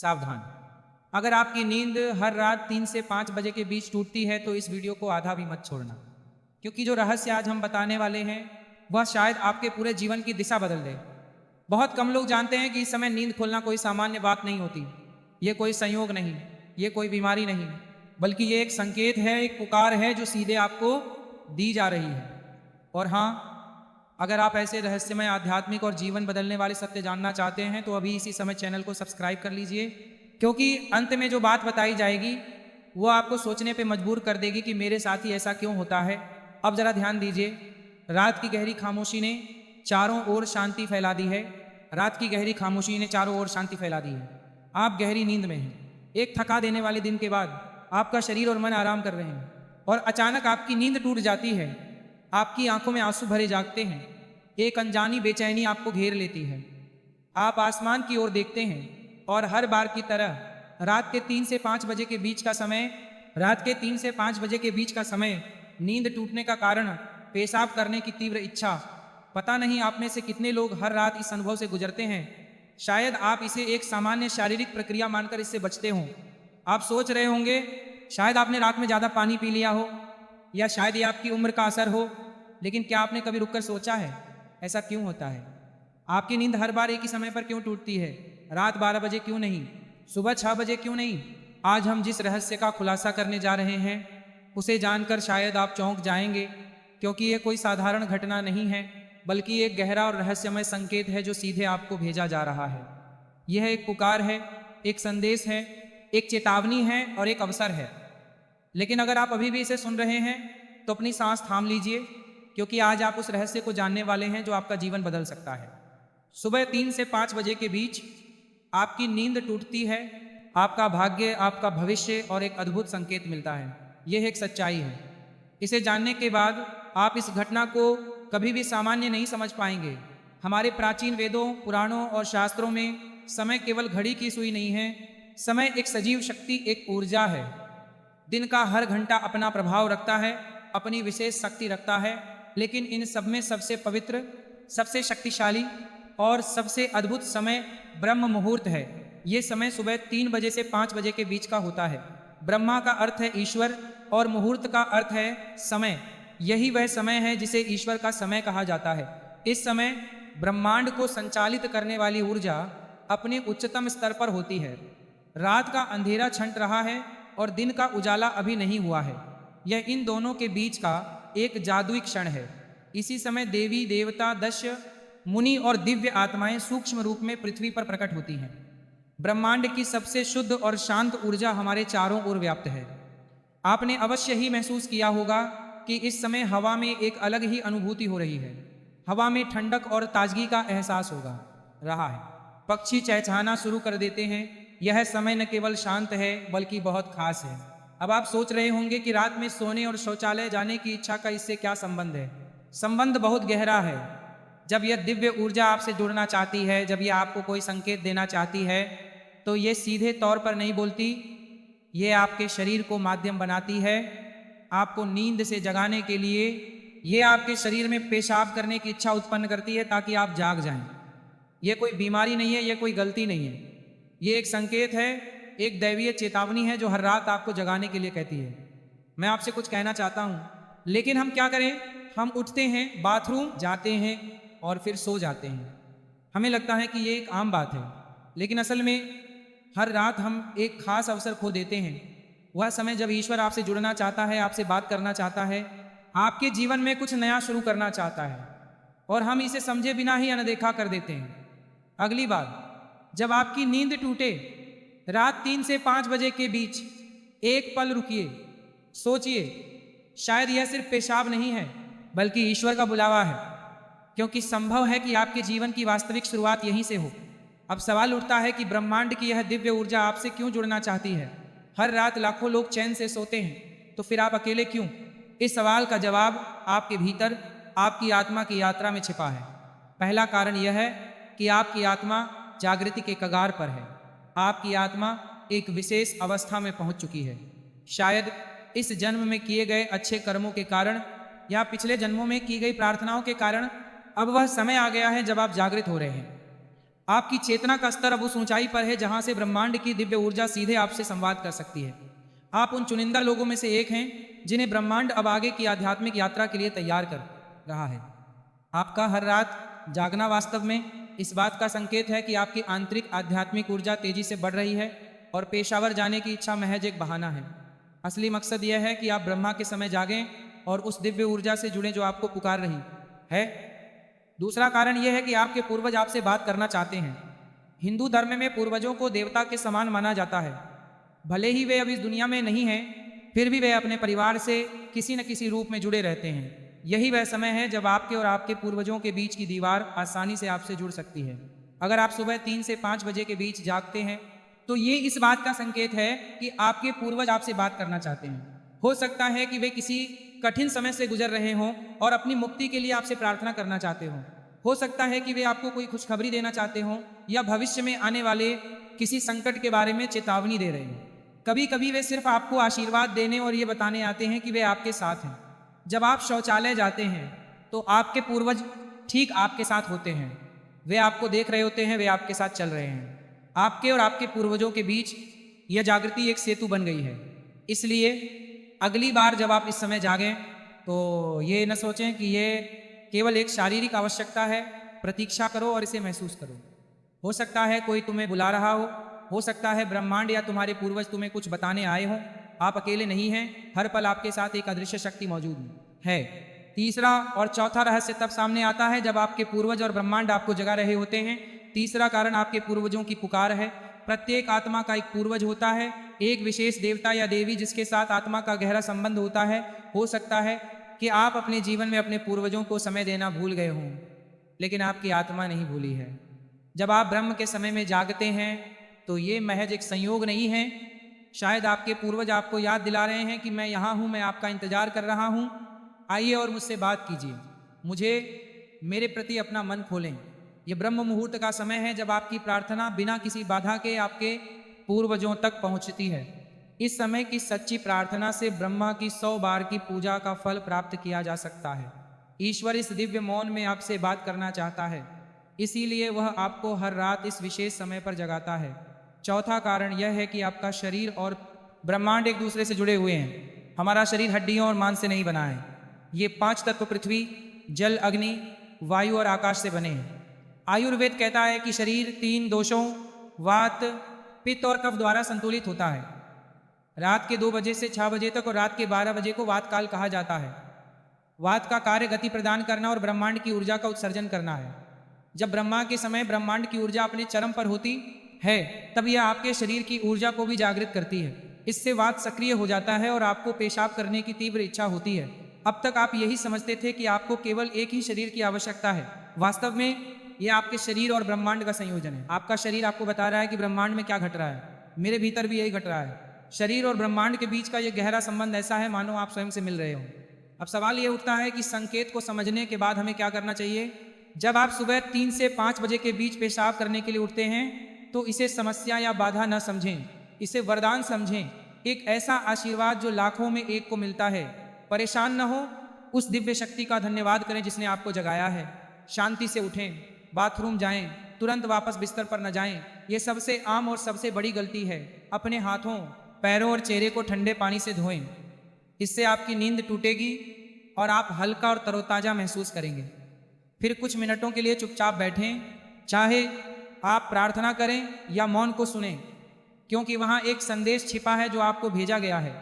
सावधान, अगर आपकी नींद हर रात 3 से 5 बजे के बीच टूटती है तो इस वीडियो को आधा भी मत छोड़ना, क्योंकि जो रहस्य आज हम बताने वाले हैं वह शायद आपके पूरे जीवन की दिशा बदल दे। बहुत कम लोग जानते हैं कि इस समय नींद खोलना कोई सामान्य बात नहीं होती। ये कोई संयोग नहीं, ये कोई बीमारी नहीं, बल्कि ये एक संकेत है, एक पुकार है जो सीधे आपको दी जा रही है। और हाँ, अगर आप ऐसे रहस्यमय, आध्यात्मिक और जीवन बदलने वाले सत्य जानना चाहते हैं तो अभी इसी समय चैनल को सब्सक्राइब कर लीजिए, क्योंकि अंत में जो बात बताई जाएगी वो आपको सोचने पे मजबूर कर देगी कि मेरे साथ ही ऐसा क्यों होता है। अब जरा ध्यान दीजिए। रात की गहरी खामोशी ने चारों ओर शांति फैला दी है। रात की गहरी खामोशी ने चारों ओर शांति फैला दी है। आप गहरी नींद में हैं। एक थका देने वाले दिन के बाद आपका शरीर और मन आराम कर रहे हैं और अचानक आपकी नींद टूट जाती है। आपकी आंखों में आंसू भरे जागते हैं। एक अनजानी बेचैनी आपको घेर लेती है। आप आसमान की ओर देखते हैं और हर बार की तरह रात के 3 से 5 बजे के बीच का समय नींद टूटने का कारण पेशाब करने की तीव्र इच्छा। पता नहीं आप में से कितने लोग हर रात इस अनुभव से गुजरते हैं। शायद आप इसे एक सामान्य शारीरिक प्रक्रिया मानकर इससे बचते हों। आप सोच रहे होंगे शायद आपने रात में ज़्यादा पानी पी लिया हो, या शायद ये आपकी उम्र का असर हो। लेकिन क्या आपने कभी रुककर सोचा है ऐसा क्यों होता है? आपकी नींद हर बार एक ही समय पर क्यों टूटती है? रात 12 बजे क्यों नहीं? सुबह 6 बजे क्यों नहीं? आज हम जिस रहस्य का खुलासा करने जा रहे हैं उसे जानकर शायद आप चौंक जाएंगे, क्योंकि ये कोई साधारण घटना नहीं है, बल्कि एक गहरा और रहस्यमय संकेत है जो सीधे आपको भेजा जा रहा है। यह एक पुकार है, एक संदेश है, एक चेतावनी है और एक अवसर है। लेकिन अगर आप अभी भी इसे सुन रहे हैं तो अपनी सांस थाम लीजिए, क्योंकि आज आप उस रहस्य को जानने वाले हैं जो आपका जीवन बदल सकता है। सुबह 3 से 5 बजे के बीच आपकी नींद टूटती है। आपका भाग्य, आपका भविष्य और एक अद्भुत संकेत मिलता है। यह एक सच्चाई है। इसे जानने के बाद आप इस घटना को कभी भी सामान्य नहीं समझ पाएंगे। हमारे प्राचीन वेदों, पुराणों और शास्त्रों में समय केवल घड़ी की सुई नहीं है। समय एक सजीव शक्ति, एक ऊर्जा है। दिन का हर घंटा अपना प्रभाव रखता है, अपनी विशेष शक्ति रखता है। लेकिन इन सब में सबसे पवित्र, सबसे शक्तिशाली और सबसे अद्भुत समय ब्रह्म मुहूर्त है। ये समय सुबह 3 बजे से 5 बजे के बीच का होता है। ब्रह्मा का अर्थ है ईश्वर और मुहूर्त का अर्थ है समय। यही वह समय है जिसे ईश्वर का समय कहा जाता है। इस समय ब्रह्मांड को संचालित करने वाली ऊर्जा अपने उच्चतम स्तर पर होती है। रात का अंधेरा छंट रहा है और दिन का उजाला अभी नहीं हुआ है। यह इन दोनों के बीच का एक जादुई क्षण है। इसी समय देवी देवता, दस्य मुनि और दिव्य आत्माएं सूक्ष्म रूप में पृथ्वी पर प्रकट होती हैं। ब्रह्मांड की सबसे शुद्ध और शांत ऊर्जा हमारे चारों ओर व्याप्त है। आपने अवश्य ही महसूस किया होगा कि इस समय हवा में एक अलग ही अनुभूति हो रही है। हवा में ठंडक और ताजगी का एहसास होगा रहा है। पक्षी चहचहाना शुरू कर देते हैं। यह समय न केवल शांत है बल्कि बहुत खास है। अब आप सोच रहे होंगे कि रात में सोने और शौचालय जाने की इच्छा का इससे क्या संबंध है? संबंध बहुत गहरा है। जब यह दिव्य ऊर्जा आपसे जुड़ना चाहती है, जब यह आपको कोई संकेत देना चाहती है, तो ये सीधे तौर पर नहीं बोलती। ये आपके शरीर को माध्यम बनाती है, आपको नींद से जगाने के लिए। ये आपके शरीर में पेशाब करने की इच्छा उत्पन्न करती है ताकि आप जाग जाएं। ये कोई बीमारी नहीं है, ये कोई गलती नहीं है। ये एक संकेत है, एक दैवीय चेतावनी है जो हर रात आपको जगाने के लिए कहती है। मैं आपसे कुछ कहना चाहता हूँ, लेकिन हम क्या करें? हम उठते हैं, बाथरूम जाते हैं और फिर सो जाते हैं। हमें लगता है कि ये एक आम बात है, लेकिन असल में हर रात हम एक खास अवसर खो देते हैं। वह समय जब ईश्वर आपसे जुड़ना चाहता है, आपसे बात करना चाहता है, आपके जीवन में कुछ नया शुरू करना चाहता है, और हम इसे समझे बिना ही अनदेखा कर देते हैं। अगली बार जब आपकी नींद टूटे, रात 3 से 5 बजे के बीच एक पल रुकिए, सोचिए। शायद यह सिर्फ पेशाब नहीं है बल्कि ईश्वर का बुलावा है, क्योंकि संभव है कि आपके जीवन की वास्तविक शुरुआत यहीं से हो। अब सवाल उठता है कि ब्रह्मांड की यह दिव्य ऊर्जा आपसे क्यों जुड़ना चाहती है? हर रात लाखों लोग चैन से सोते हैं, तो फिर आप अकेले क्यों? इस सवाल का जवाब आपके भीतर, आपकी आत्मा की यात्रा में छिपा है। पहला कारण यह है कि आपकी आत्मा जागृति के कगार पर है। आपकी आत्मा एक विशेष अवस्था में पहुंच चुकी है। शायद इस जन्म में किए गए अच्छे कर्मों के कारण या पिछले जन्मों में की गई प्रार्थनाओं के कारण अब वह समय आ गया है जब आप जागृत हो रहे हैं। आपकी चेतना का स्तर अब उस ऊंचाई पर है जहां से ब्रह्मांड की दिव्य ऊर्जा सीधे आपसे संवाद कर सकती है। आप उन चुनिंदा लोगों में से एक हैं जिन्हें ब्रह्मांड अब आगे की आध्यात्मिक यात्रा के लिए तैयार कर रहा है। आपका हर रात जागना वास्तव में इस बात का संकेत है कि आपकी आंतरिक आध्यात्मिक ऊर्जा तेजी से बढ़ रही है और पेशावर जाने की इच्छा महज एक बहाना है। असली मकसद यह है कि आप ब्रह्मा के समय जागें और उस दिव्य ऊर्जा से जुड़ें जो आपको पुकार रही है। दूसरा कारण यह है कि आपके पूर्वज आपसे बात करना चाहते हैं। हिंदू धर्म में पूर्वजों को देवता के समान माना जाता है। भले ही वे अब इस दुनिया में नहीं हैं, फिर भी वे अपने परिवार से किसी न किसी रूप में जुड़े रहते हैं। यही वह समय है जब आपके और आपके पूर्वजों के बीच की दीवार आसानी से आपसे जुड़ सकती है। अगर आप सुबह 3 से 5 बजे के बीच जागते हैं तो ये इस बात का संकेत है कि आपके पूर्वज आपसे बात करना चाहते हैं। हो सकता है कि वे किसी कठिन समय से गुजर रहे हों और अपनी मुक्ति के लिए आपसे प्रार्थना करना चाहते हों। हो सकता है कि वे आपको कोई खुशखबरी देना चाहते हों या भविष्य में आने वाले किसी संकट के बारे में चेतावनी दे रहे हों। कभी कभी वे सिर्फ आपको आशीर्वाद देने और ये बताने आते हैं कि वे आपके साथ हैं। जब आप शौचालय जाते हैं तो आपके पूर्वज ठीक आपके साथ होते हैं। वे आपको देख रहे होते हैं, वे आपके साथ चल रहे हैं। आपके और आपके पूर्वजों के बीच यह जागृति एक सेतु बन गई है। इसलिए अगली बार जब आप इस समय जागें तो ये न सोचें कि ये केवल एक शारीरिक आवश्यकता है। प्रतीक्षा करो और इसे महसूस करो। हो सकता है कोई तुम्हें बुला रहा हो सकता है ब्रह्मांड या तुम्हारे पूर्वज तुम्हें कुछ बताने आए हों। आप अकेले नहीं हैं, हर पल आपके साथ एक अदृश्य शक्ति मौजूद है। तीसरा और चौथा रहस्य तब सामने आता है जब आपके पूर्वज और ब्रह्मांड आपको जगा रहे होते हैं। तीसरा कारण आपके पूर्वजों की पुकार है। प्रत्येक आत्मा का एक पूर्वज होता है, एक विशेष देवता या देवी जिसके साथ आत्मा का गहरा संबंध होता है। हो सकता है कि आप अपने जीवन में अपने पूर्वजों को समय देना भूल गए हों, लेकिन आपकी आत्मा नहीं भूली है। जब आप ब्रह्म के समय में जागते हैं तो ये महज एक संयोग नहीं है। शायद आपके पूर्वज आपको याद दिला रहे हैं कि मैं यहाँ हूँ, मैं आपका इंतजार कर रहा हूँ। आइए और मुझसे बात कीजिए, मुझे मेरे प्रति अपना मन खोलें। यह ब्रह्म मुहूर्त का समय है जब आपकी प्रार्थना बिना किसी बाधा के आपके पूर्वजों तक पहुंचती है। इस समय की सच्ची प्रार्थना से ब्रह्मा की 100 बार की पूजा का फल प्राप्त किया जा सकता है। ईश्वर इस दिव्य मौन में आपसे बात करना चाहता है, इसीलिए वह आपको हर रात इस विशेष समय पर जगाता है। चौथा कारण यह है कि आपका शरीर और ब्रह्मांड एक दूसरे से जुड़े हुए हैं। हमारा शरीर हड्डियों और मांस से नहीं बना है। ये 5 तत्व पृथ्वी, जल, अग्नि, वायु और आकाश से बने हैं। आयुर्वेद कहता है कि शरीर 3 दोषों वात, पित्त और कफ द्वारा संतुलित होता है। रात के 2 बजे से 6 बजे तक और रात के 12 बजे को वात काल कहा जाता है। वात का कार्य गति प्रदान करना और ब्रह्मांड की ऊर्जा का उत्सर्जन करना है। जब ब्रह्मा के समय ब्रह्मांड की ऊर्जा अपने चरम पर होती है तब यह आपके शरीर की ऊर्जा को भी जागृत करती है। इससे वात सक्रिय हो जाता है और आपको पेशाब करने की तीव्र इच्छा होती है। अब तक आप यही समझते थे कि आपको केवल एक ही शरीर की आवश्यकता है। वास्तव में यह आपके शरीर और ब्रह्मांड का संयोजन है। आपका शरीर आपको बता रहा है कि ब्रह्मांड में क्या घट रहा है। मेरे भीतर भी यही घट रहा है। शरीर और ब्रह्मांड के बीच का यह गहरा संबंध ऐसा है मानो आप स्वयं से मिल रहे हो। अब सवाल यह उठता है कि संकेत को समझने के बाद हमें क्या करना चाहिए। जब आप सुबह 3 से 5 बजे के बीच पेशाब करने के लिए उठते हैं तो इसे समस्या या बाधा न समझें, इसे वरदान समझें, एक ऐसा आशीर्वाद जो लाखों में एक को मिलता है। परेशान न हो, उस दिव्य शक्ति का धन्यवाद करें जिसने आपको जगाया है। शांति से उठें, बाथरूम जाएं, तुरंत वापस बिस्तर पर न जाएं। यह सबसे आम और सबसे बड़ी गलती है। अपने हाथों, पैरों और चेहरे को ठंडे पानी से धोएं। इससे आपकी नींद टूटेगी और आप हल्का और तरोताजा महसूस करेंगे। फिर कुछ मिनटों के लिए चुपचाप बैठें, चाहे आप प्रार्थना करें या मौन को सुनें, क्योंकि वहाँ एक संदेश छिपा है जो आपको भेजा गया है।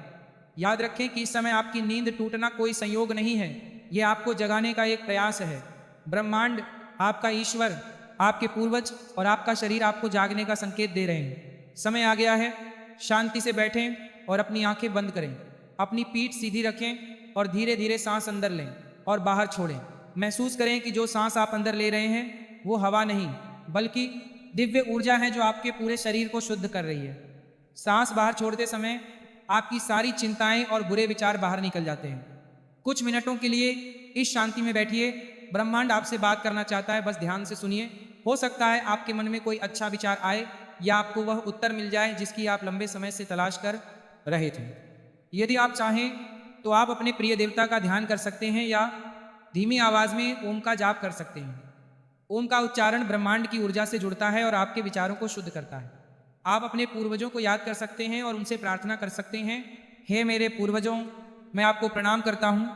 याद रखें कि इस समय आपकी नींद टूटना कोई संयोग नहीं है, यह आपको जगाने का एक प्रयास है। ब्रह्मांड, आपका ईश्वर, आपके पूर्वज और आपका शरीर आपको जागने का संकेत दे रहे हैं। समय आ गया है। शांति से बैठें और अपनी आंखें बंद करें। अपनी पीठ सीधी रखें और धीरे धीरे सांस अंदर लें और बाहर छोड़ें। महसूस करें कि जो सांस आप अंदर ले रहे हैं वो हवा नहीं बल्कि दिव्य ऊर्जा है जो आपके पूरे शरीर को शुद्ध कर रही है। सांस बाहर छोड़ते समय आपकी सारी चिंताएं और बुरे विचार बाहर निकल जाते हैं। कुछ मिनटों के लिए इस शांति में बैठिए। ब्रह्मांड आपसे बात करना चाहता है, बस ध्यान से सुनिए। हो सकता है आपके मन में कोई अच्छा विचार आए या आपको वह उत्तर मिल जाए जिसकी आप लंबे समय से तलाश कर रहे थे। यदि आप चाहें तो आप अपने प्रिय देवता का ध्यान कर सकते हैं या धीमी आवाज में ओम का जाप कर सकते हैं। ओम का उच्चारण ब्रह्मांड की ऊर्जा से जुड़ता है और आपके विचारों को शुद्ध करता है। आप अपने पूर्वजों को याद कर सकते हैं और उनसे प्रार्थना कर सकते हैं, हे मेरे पूर्वजों, मैं आपको प्रणाम करता हूँ,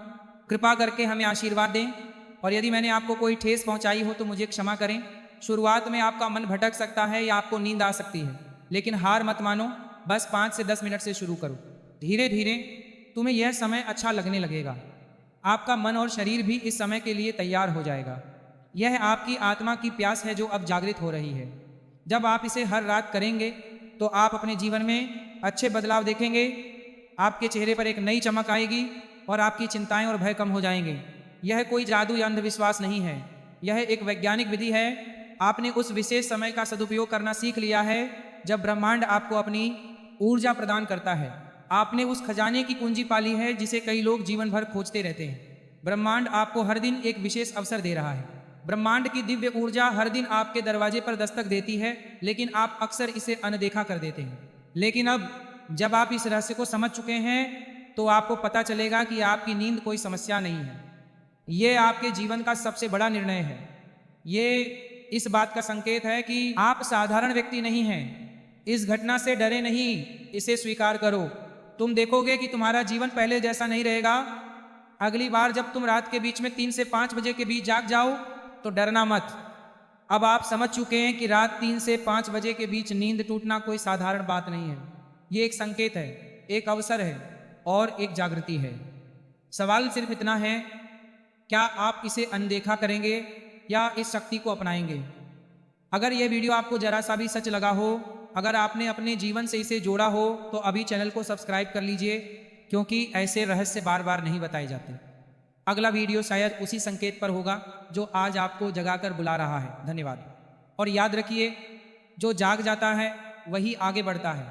कृपा करके हमें आशीर्वाद दें, और यदि मैंने आपको कोई ठेस पहुँचाई हो तो मुझे क्षमा करें। शुरुआत में आपका मन भटक सकता है या आपको नींद आ सकती है, लेकिन हार मत मानो। बस 5 से 10 मिनट से शुरू करो। धीरे धीरे तुम्हें यह समय अच्छा लगने लगेगा। आपका मन और शरीर भी इस समय के लिए तैयार हो जाएगा। यह आपकी आत्मा की प्यास है जो अब जागृत हो रही है। जब आप इसे हर रात करेंगे तो आप अपने जीवन में अच्छे बदलाव देखेंगे। आपके चेहरे पर एक नई चमक आएगी और आपकी चिंताएं और भय कम हो जाएंगे। यह कोई जादू या अंधविश्वास नहीं है, यह एक वैज्ञानिक विधि है। आपने उस विशेष समय का सदुपयोग करना सीख लिया है जब ब्रह्मांड आपको अपनी ऊर्जा प्रदान करता है। आपने उस खजाने की कुंजी पाली है जिसे कई लोग जीवन भर खोजते रहते हैं। ब्रह्मांड आपको हर दिन एक विशेष अवसर दे रहा है। ब्रह्मांड की दिव्य ऊर्जा हर दिन आपके दरवाजे पर दस्तक देती है, लेकिन आप अक्सर इसे अनदेखा कर देते हैं। लेकिन अब जब आप इस रहस्य को समझ चुके हैं तो आपको पता चलेगा कि आपकी नींद कोई समस्या नहीं है, ये आपके जीवन का सबसे बड़ा निर्णय है। ये इस बात का संकेत है कि आप साधारण व्यक्ति नहीं हैं। इस घटना से डरे नहीं, इसे स्वीकार करो। तुम देखोगे कि तुम्हारा जीवन पहले जैसा नहीं रहेगा। अगली बार जब तुम रात के बीच में 3 से 5 बजे के बीच जाग जाओ तो डरना मत। अब आप समझ चुके हैं कि रात 3 से 5 बजे के बीच नींद टूटना कोई साधारण बात नहीं है। ये एक संकेत है, एक अवसर है और एक जागृति है। सवाल सिर्फ इतना है, क्या आप इसे अनदेखा करेंगे या इस शक्ति को अपनाएंगे? अगर यह वीडियो आपको जरा सा भी सच लगा हो, अगर आपने अपने जीवन से इसे जोड़ा हो, तो अभी चैनल को सब्सक्राइब कर लीजिए, क्योंकि ऐसे रहस्य बार बार नहीं बताए जाते। अगला वीडियो शायद उसी संकेत पर होगा जो आज आपको जगाकर बुला रहा है। धन्यवाद। और याद रखिए, जो जाग जाता है वही आगे बढ़ता है।